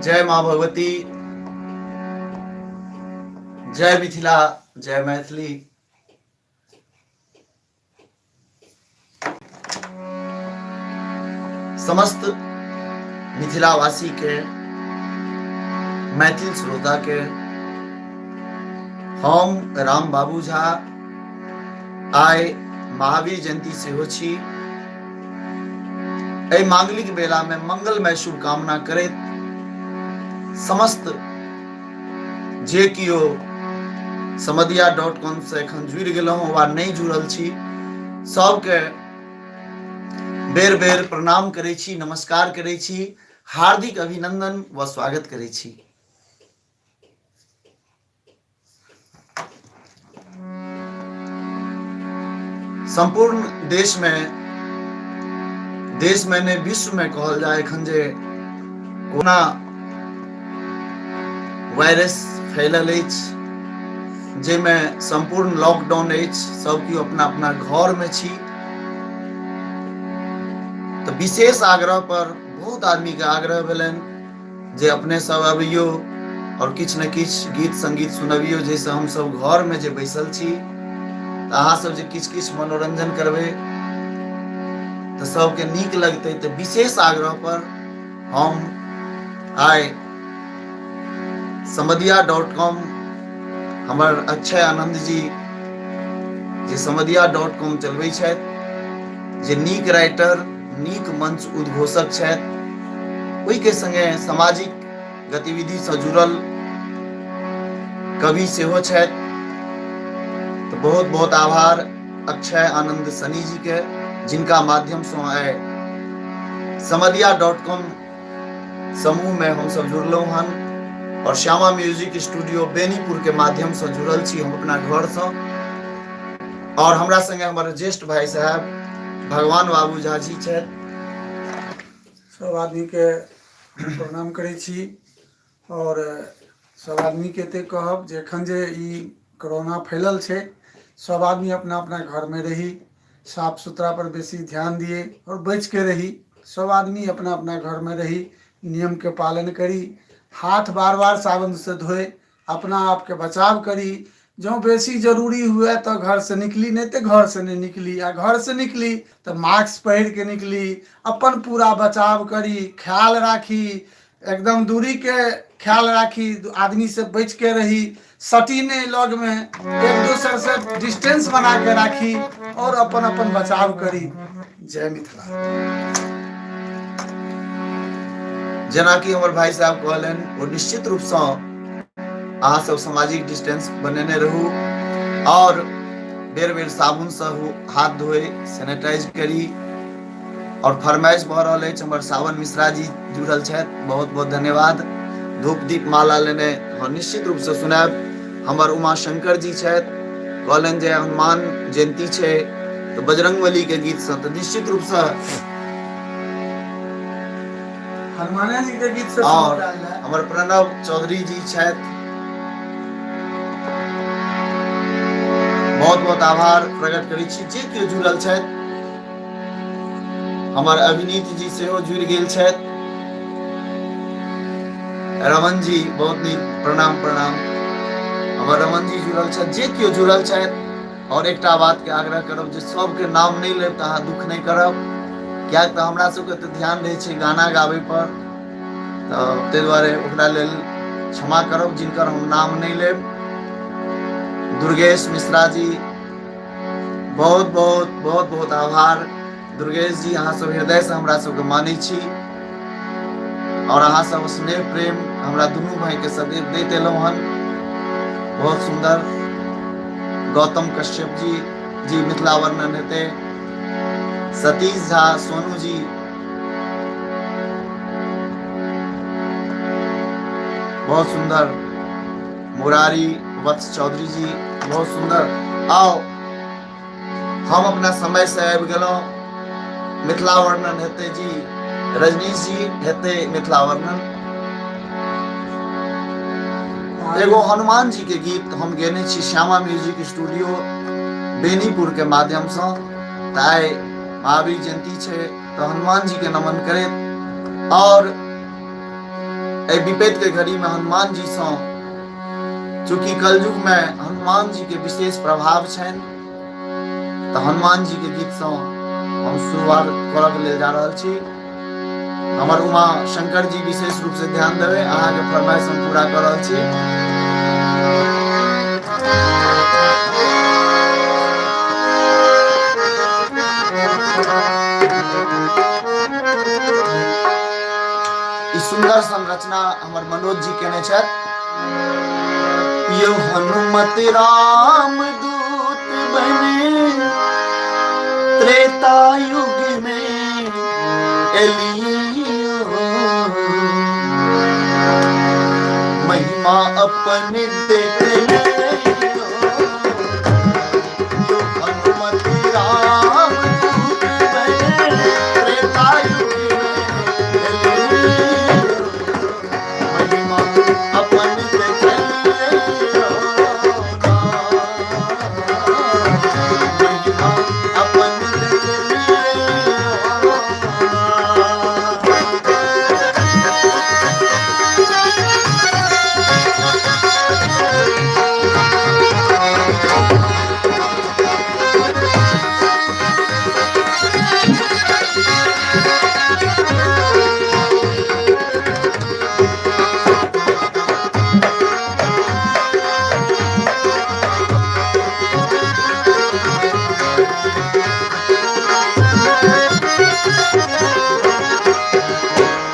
जय माँ भगवती, जय मिथिला, जय मैथिली। समस्त मिथिलावासी के, मैथिल श्रोता के हम राम बाबू झा आइ महावीर जयंती सेहो छी। एहि मांगलिक बेला में मंगलमय शुभकामना करैत समस्त जे कियो समधिया.com से एखन जुड़ि गेलहुँ वा नहि जुड़ल छी, सबके बेर बेर प्रणाम करै छी, नमस्कार करै छी, हार्दिक अभिनंदन व स्वागत करै छी। संपूर्ण देश में ने विश्व में कहल जाए एखन जे कोरोना वायरस फैलल अछि, जाहिमे संपूर्ण लॉकडाउन अछि, सब केओ अपना अपना घर में छी। तो विशेष आग्रह पर बहुत आदमी के आग्रह भेलनि जे अपने सब अबियो और किछ न किछ गीत संगीत सुनबियो, जैसे हम सब घर में जे बैसल छी तो अहाँ सब जे किछ किछ मनोरंजन करबै तो सबके नीक लगतै। तो विशेष आग्रह पर हम आइ समधिया.com हमर अक्षय आनंद जी जे समधिया.com चलबै छथि, जे नीक राइटर, नीक मंच उद्घोषक छथि, ओहि के संगे सामाजिक गतिविधि से जुड़ल कवि सेहो छथि। तो बहुत बहुत आभार अक्षय आनंद सनी जी के, जिनका माध्यम से आइ समधिया.com समूह में हम सब जुड़लहुँ हन और श्यामा म्यूजिक स्टूडियो बेनीपुर के माध्यम से जुड़ल छी हम अपना घर से। और हमरा संगे हमारे ज्येष्ठ भाई साहब भगवान बाबू झा जी छथि। सब आदमी के प्रणाम करै छी और सब आदमी के एते कहब जे एखन जे ई कोरोना फैलल छै, सब आदमी अपना अपना घर में रही, साफ सुथरा पर बेसी ध्यान दिए और बच के रही। सब आदमी अपना अपना घर में रही, नियम के पालन करी, हाथ बार बार साबुन से धोए, अपना आप के बचाव करी। जो बेसी जरूरी हुए तो घर से निकली, नहीं तो घर से नहीं निकली, आ घर से निकली तो मास्क पहिर के निकली, अपन पूरा बचाव करी, ख्याल राखी, एकदम दूरी के ख्याल राखी, आदमी से बच के रही, सटी नहीं लग में, एक दूसरे से डिस्टेंस बना के राखी और अपन अपन बचाव करी। जय मिथिला। जेना कि हमर भाई साहब कहलन, वो निश्चित रूप से अहाँ सब सामाजिक डिस्टेंस बनेने रहू और बेर बेर साबुन से हाथ धोए, सैनिटाइज करी। और फरमाइश भऽ रहल अछि, हमर सावन मिश्रा जी जुड़ल छथि, बहुत बहुत धन्यवाद। धूप दीप माला लेने हम निश्चित रूप से सुनाब। हमर उमा शंकर जी छथि, कहलन जे हनुमान जयंती छै तो बजरंगबली के गीत से तो निश्चित रूप से हनुमाने जी के गीत से और हमर प्रणव चौधरी जी छथि, बहुत बहुत आभार प्रकट करै छी जे केओ जुड़ल छथि। हमर अभिनीत जी सेहो जुड़ि गेल छथि। रमन जी बहुत नीक, प्रणाम प्रणाम। हमर रमन जी जुड़ल छथि, जे केओ जुड़ल छथि। और एकटा बात के आग्रह करब जे सबके नाम नहीं लेब तो अहाँ दुख नहीं करब, क्या तो हमरा सबके तो ध्यान रहे छै गाना गाबै पर, तो ताहि दुआरे ओकरा लेल क्षमा करब जिनकर हम नाम नहीं लेब। दुर्गेश मिश्रा जी बहुत बहुत बहुत बहुत आभार। दुर्गेश जी अहाँ सब हृदय से हमरा सबके मानै छी और अहाँ सब स्नेह प्रेम हमरा दुनू भाई के सदैव दैत एलहुँ हन। बहुत सुंदर। गौतम कश्यप जी मिथिला वर्णन हेतै। सतीश झा, सोनू जी, बहुत सुंदर। मुरारी वत्स चौधरी जी, बहुत सुंदर। आओ हम अपना समय से आबि गेलहुँ। मिथिला वर्णन हेतै जी, रजनीश जी हेतै मिथिला वर्णन। एगो हनुमान जी के गीत हम गेने छी श्यामा म्यूजिक स्टूडियो बेनीपुर के माध्यम से। आइ महावीर जयंती छै तो हनुमान जी के नमन करैत और ए विपद के घड़ी में हनुमान जी से, चूंकि कलयुग में हनुमान जी के विशेष प्रभाव छन, तो हनुमान जी के गीत से हम शुरुआत करब ले जा रहल छी। हमर उमा शंकर जी विशेष रूप से ध्यान देवे, अहाँ के फरमाइश हम पूरा कर रहल छी। ई सुंदर संरचना हमर मनोज जी केने छथि। यो हनुमत राम दूत बने त्रेता युग में एलियो, महिमा अपन देख लियो। यो हनुमत राम दूत बने त्रेता युग में एलियो, महिमा अपन देख लियो। महिमा अपन देख लियो।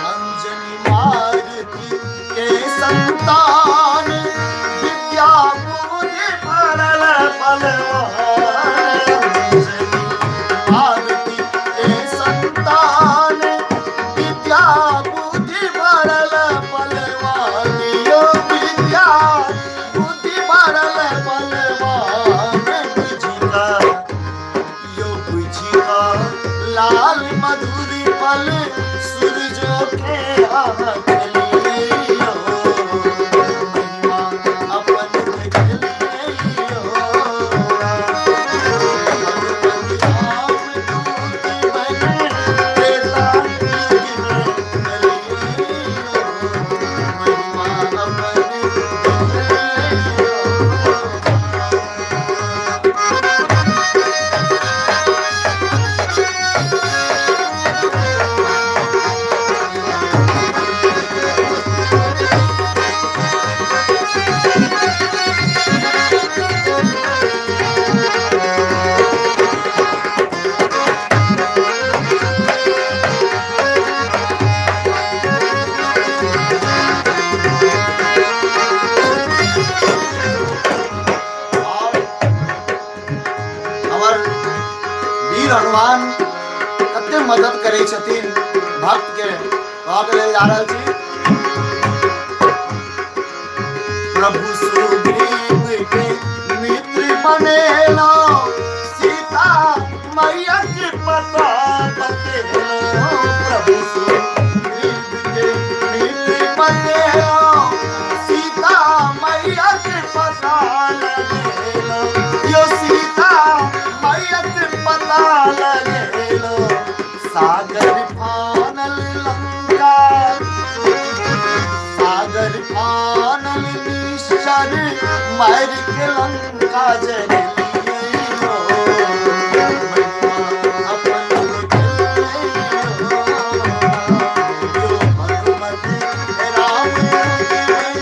अंजनी मारुति के संतान, विद्या बुद्धि भरल बलवान। अंजनी मारुति के संतान, विद्या बुद्धि भरल बलवान। यो विद्या बुद्धि भरल बलवान। बुझिका यो बुझिका लाल मधुरी पल सूरजों के आँख लियो। महिमा अपन देख लियो। हनुमत राम दूत बने त्रेता युग में एलियो, महिमा अपन देख लियो। हमर वीर हनुमान कते मदद करे छथिन भक्त के, कहके लेल जा रहल छी। प्रभु सुग्रीव के मित्र बनेलो, सीता मैया के पता बतेलो। प्रभु सुग्रीव के मित्र बनेलो, सीता मैया के पता लगेलो। यो सीता मैया के पता लगेलो। सागर फानल लंका, सागर फानल निश्चर, मार के लंका जलियो। महिमा अपन देख लियो। यो हनुमत राम दूत बने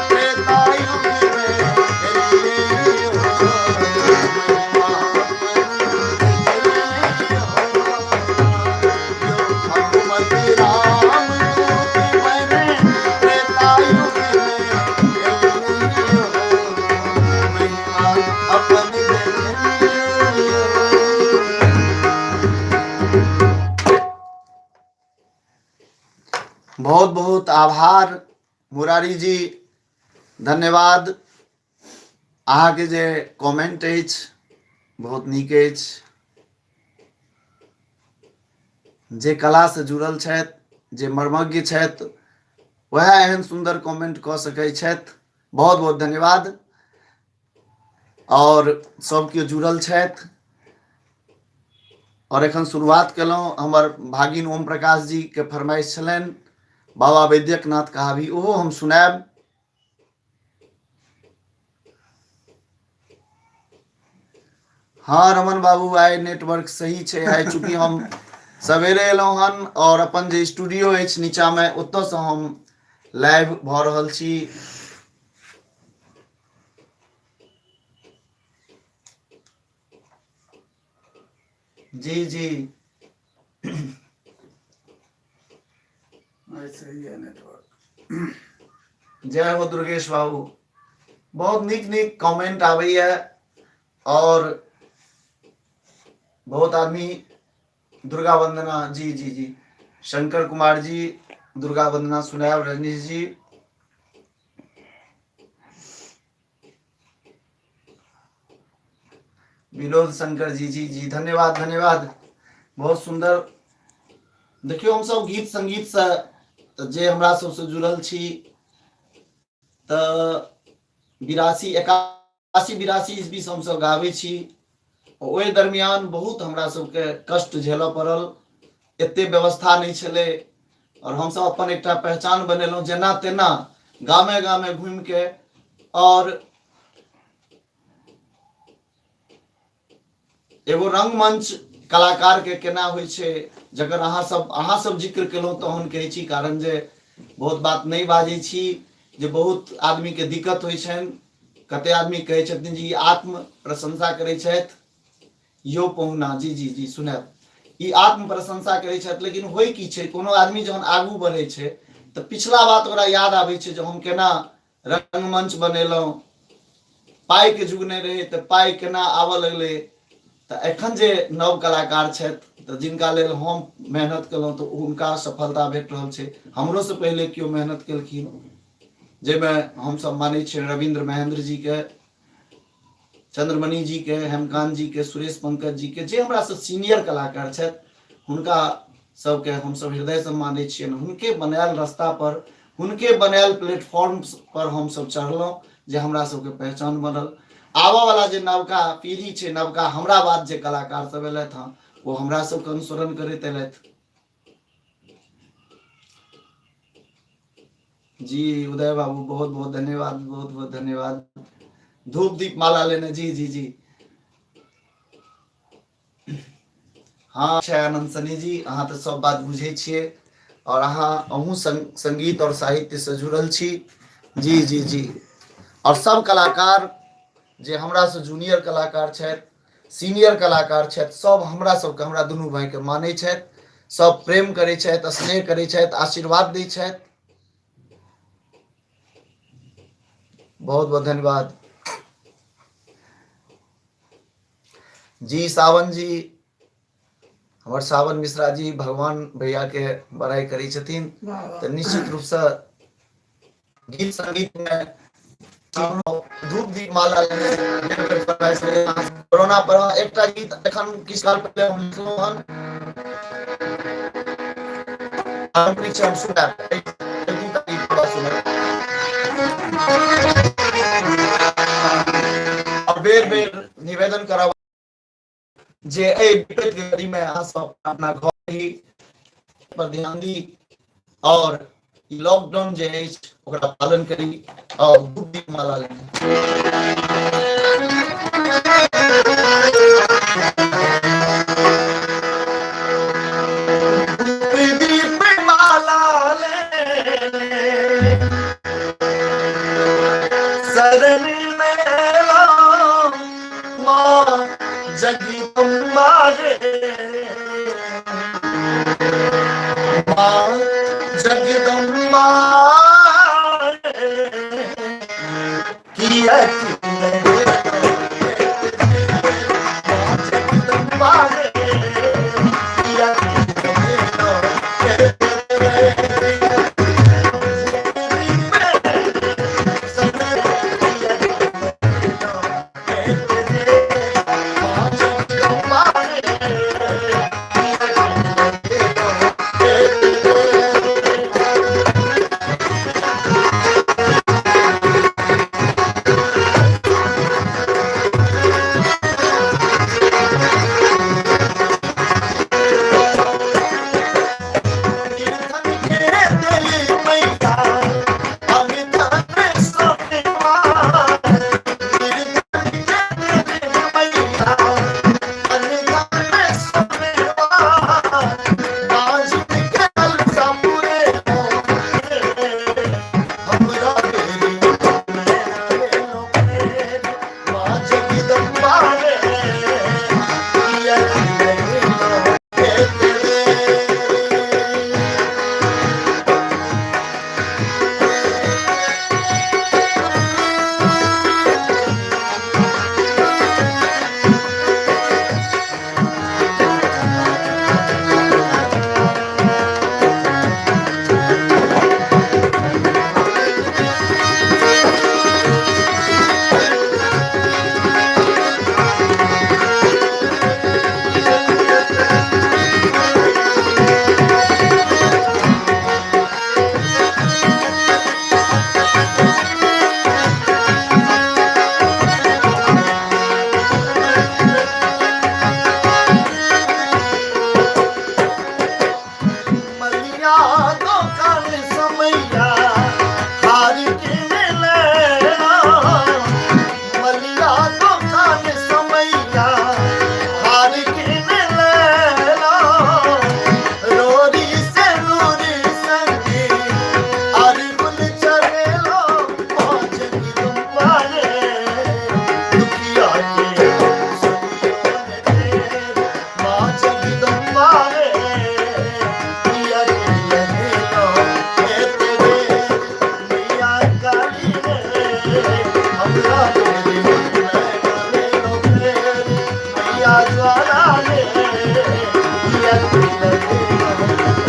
त्रेता युग में एलियो, महिमा अपन देख लियो। यो हनुमत राम दूत बने त्रेता युग में एलियो, महिमा अपन देख लियो। बहुत बहुत आभार मुरारी जी, धन्यवाद। अहाँ के जे कमेंट अछि बहुत नीक अछि। जे कला से जुड़ल छथि, जे मर्मज्ञ छथि, वह एहन सुंदर कमेंट कऽ सकै छथि। बहुत बहुत धन्यवाद। और सब केओ जुड़ल छथि। और एखन शुरुआत केलहुँ। हमर भागिन ओम प्रकाश जी के फरमाइश छलनि, बाबा वैद्यनाथ कहा भी ओहो हम सुनाब। हाँ रमन बाबू आइ नेटवर्क सही छै। आइ चूंकि हम सवेरे एलहुँ हन और अपन जे स्टूडियो अछि नीचा में ओतऽ से हम लाइव भ रहल छी। जी जी सही है नेटवर्क। जय हो दुर्गेश बाबू। बहुत नीक नीक कमेंट आबैया और बहुत आदमी दुर्गा वंदना जी जी जी शंकर कुमार जी दुर्गा वंदना सुनाब। रजनीश जी विनोद शंकर जी जी जी धन्यवाद धन्यवाद। बहुत सुंदर। देखियो हम सब गीत संगीत से जे हमरा सबसे जुड़ल छी तऽ 82 81 82 ईस्वी से हम सब गाबै छी। ओहि दरमियान बहुत हमरा सबके कष्ट झेलऽ पड़ल। एते व्यवस्था नहीं छलै और हम सब अपन एकटा पहचान बनेलहुँ जेना तेना गामे गामे घूमि के। और एगो रंगमंच कलाकार के केना होइ छै जकर अहाँ सब जिक्र केलहुँ तहन कहै छी, कारण जे बहुत बात नहीं बाजै छी जे बहुत आदमी के दिक्कत होइ छनि। कते आदमी कहै छथिन जी आत्म प्रशंसा करै छथि। यो पहुना जी जी जी सुनाब। ई आत्म प्रशंसा करै छथि लेकिन होइ की छै, कोनो आदमी जहन आगू बढ़ै छै तऽ पिछला बात ओकरा याद आबै छै जे हम केना रंगमंच बनेलहुँ। पाई के जुग नहीं रहे तऽ पाई केना आबऽ लगलै। तऽ एखन जे नव कलाकार छथि तऽ जिनका लेल हम मेहनत केलहुँ तऽ हुनका सफलता भेट रहल छै। हमरो से पहले केओ मेहनत केलखिन जाहिमे हमसब मानै छियै रविंद्र महेंद्र जी के, चंद्रमणि जी के, हेमकांत जी के, सुरेश पंकज जी के, जे हमरा से सीनियर कलाकार छथि हुनका सबके हमसब हृदय से मानै छियनि। हुनके बनायल रास्ता पर, हुनके बनायल प्लेटफॉर्म पर हमसब चढ़लहुँ जे हमरा सबके पहचान बनल। आबऽ वाला जे नवका पीढ़ी छै, नवका हमरा बाद जे कलाकार सब एलथि हँ वो हमरा सबके अनुसरण करैत एलथि। जी उदय बाबू बहुत बहुत धन्यवाद, बहुत बहुत धन्यवाद। धूप दीप माला लेने जी जी जी हाँ छै आनंद सनी जी, अहाँ तऽ सब बात बुझे छियै और अहूँ संगीत और साहित्य से जुड़ल छी। जी जी जी और सब कलाकार जे हमरा से जूनियर कलाकार छथि, सीनियर कलाकार छथि, सब हमरा सबके, हमरा दुनू भाई के मानै छथि। सब प्रेम करै छथि, स्नेह करै छथि, आशीर्वाद दै छथि। बहुत बहुत धन्यवाद जी। सावन जी, हमारे सावन मिश्रा जी भगवान भैया के बड़ाई करी छथिन। तो निश्चित रूप से गीत संगीत में धूप दीप माला कोरोना पर एकटा गीत एखन किछ साल पहले हम लिखलहुँ हन, हम सुनब बेर बेर निवेदन करब जे एहि विपरीत घड़ी में अहाँ सब अपना घर ही पर ध्यान दी और लॉकडाउन जे अछि ओकरा पालन करी और धूप दीप माला शरण में जगदम्बा रे जगदम्बा किया जगदम्बा मलिया दोकान समैया हार किने लेना मलिया दोकान समैया हार किने लेना रोरी से नूरी संगी अरगुल चरेलो मौज की तुम्हारे दुखिया के सुनियो ने तेरे मौज की तुम्हारे पिया के लगे लो ए तेरे मिया काली रे हमरा तेरे मन में डले लो तेरे मिया ज्वाला रे पिया के लगे लो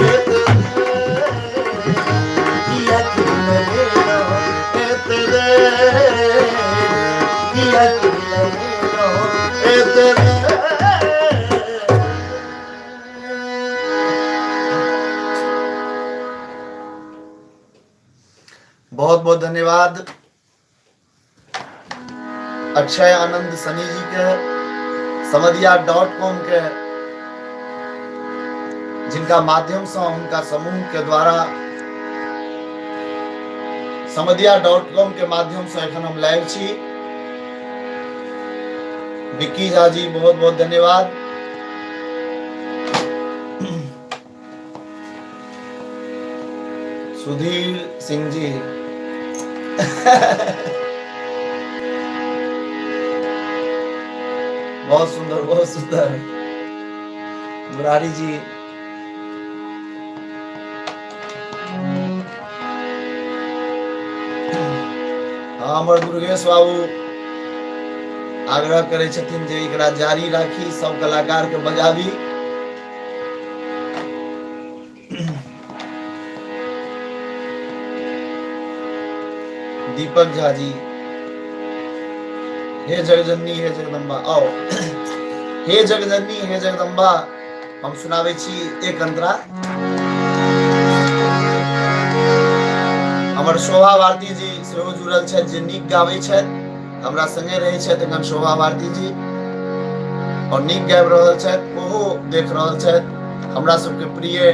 ए तेरे पिया के लगे लो ए तेरे पिया के लगे लो ए तेरे। बहुत बहुत धन्यवाद अक्षय आनंद सनी जी के समधिया.com के जिनका माध्यम से उनका समूह के द्वारा समधिया.com के माध्यम से एखन हम लाइव छी। विक्की झा जी बहुत बहुत धन्यवाद। सुधीर सिंह जी बहुत सुंदर बहुत सुंदर। मुरारी जी हाँ हमर दुर्गेश बाबू आग्रह करे छथिन जे एकरा जारी राखी सब कलाकार के बजाबी। दीपक झा जी हे जगजननी हे जगदम्बा आओ हे जगजननी हे जगदम्बा हम सुनावे छी एक अंतरा। हमर शोभा भारती जी सेहो जुड़ल छथि जे नीक गाबै छथि हमरा संगे रहै छथि एखन शोभा भारती जी और नीक गाबि रहल छथि ओहो देख रहल छथि हमरा सबके प्रिय